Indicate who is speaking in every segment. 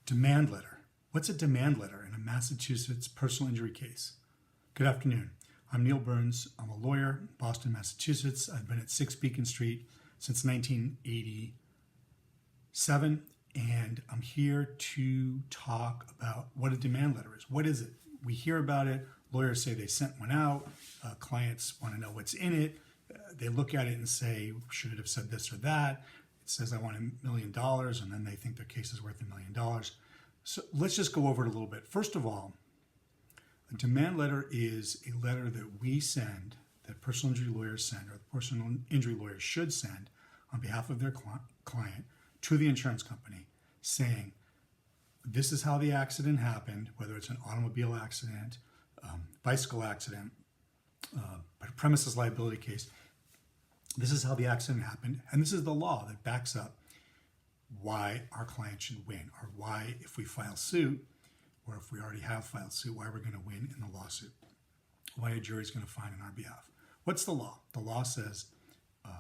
Speaker 1: Demand letter. What's a demand letter in a Massachusetts personal injury case? Good afternoon. I'm Neil Burns. I'm a lawyer, Boston, Massachusetts. I've been at 6 Beacon Street since 1987, and I'm here to talk about what a demand letter is. What is it? We hear about it. Lawyers say they sent one out. Clients want to know what's in it. They look at it and say, should it have said this or that? It says, I want $1 million, and then they think their case is worth $1 million. So let's just go over it a little bit. First of all, a demand letter is a letter that we send, that personal injury lawyers send, or the personal injury lawyer should send on behalf of their client to the insurance company saying, this is how the accident happened, whether it's an automobile accident, bicycle accident, premises liability case. This is how the accident happened, and this is the law that backs up why our client should win, or why, if we file suit, or if we already have filed suit, why we're going to win in the lawsuit, why a jury is going to find on our behalf. What's the law? The law says,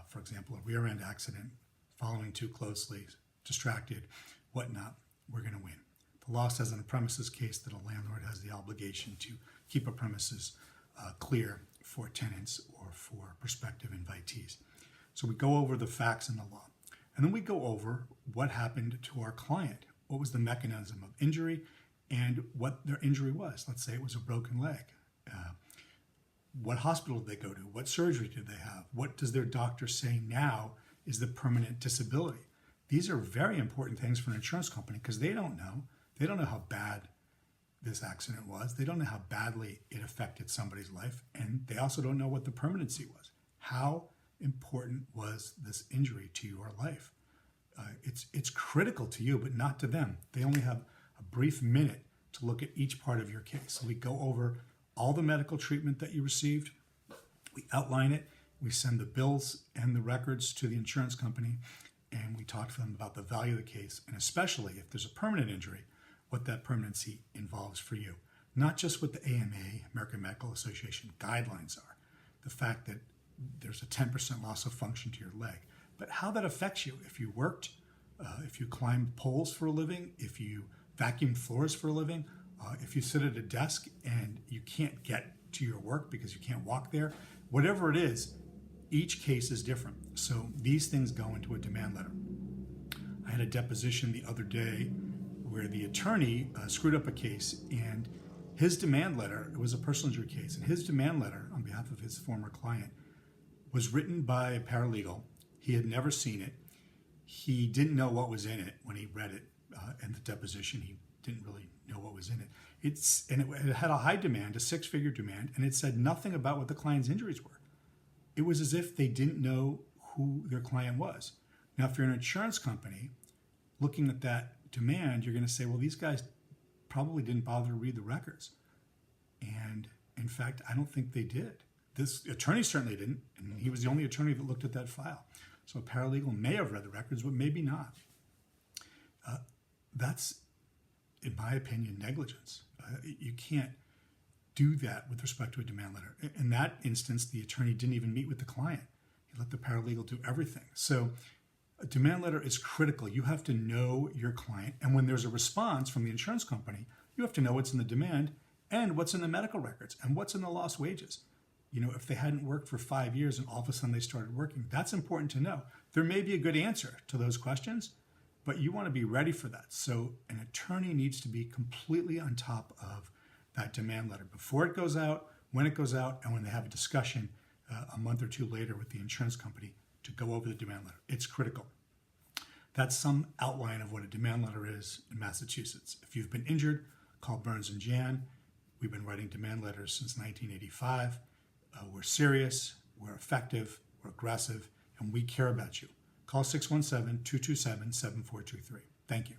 Speaker 1: for example, a rear end accident, following too closely, distracted, whatnot, we're going to win. The law says in a premises case that a landlord has the obligation to keep a premises clear for tenants or for prospective invitees. So we go over the facts in the law. And then we go over what happened to our client. What was the mechanism of injury and what their injury was. Let's say it was a broken leg. What hospital did they go to? What surgery did they have? What does their doctor say now is the permanent disability? These are very important things for an insurance company because they don't know. They don't know how bad this accident was. They don't know how badly it affected somebody's life. And they also don't know what the permanency was. How important was this injury to your life? It's critical to you, but not to them. They only have a brief minute to look at each part of your case. So we go over all the medical treatment that you received. We outline it. We send the bills and the records to the insurance company, and we talk to them about the value of the case, and especially if there's a permanent injury, what that permanency involves for you. Not just what the AMA, American Medical Association, guidelines are. The fact that there's a 10% loss of function to your leg, but how that affects you if you worked, if you climbed poles for a living, if you vacuum floors for a living, if you sit at a desk and you can't get to your work because you can't walk there, whatever it is, each case is different. So these things go into a demand letter. I had a deposition the other day where the attorney screwed up a case, and his demand letter, it was a personal injury case, and his demand letter on behalf of his former client was written by a paralegal. He had never seen it. He didn't know what was in it when he read it in the deposition. He didn't really know what was in it. It had a high demand, a 6-figure demand, and it said nothing about what the client's injuries were. It was as if they didn't know who their client was. Now, if you're an insurance company looking at that demand, you're going to say, well, these guys probably didn't bother to read the records. And in fact, I don't think they did. This attorney certainly didn't, and he was the only attorney that looked at that file. So a paralegal may have read the records, but maybe not. That's, in my opinion, negligence. You can't do that with respect to a demand letter. In that instance, the attorney didn't even meet with the client. He let the paralegal do everything. So a demand letter is critical. You have to know your client, and when there's a response from the insurance company, you have to know what's in the demand and what's in the medical records and what's in the lost wages. You know, if they hadn't worked for 5 years and all of a sudden they started working, that's important to know. There may be a good answer to those questions, but you want to be ready for that. So an attorney needs to be completely on top of that demand letter before it goes out, when it goes out, and when they have a discussion a month or two later with the insurance company to go over the demand letter. It's critical. That's some outline of what a demand letter is in Massachusetts. If you've been injured, call Burns and Jan. We've been writing demand letters since 1985. We're serious, we're effective, we're aggressive, and we care about you. Call 617-227-7423. Thank you.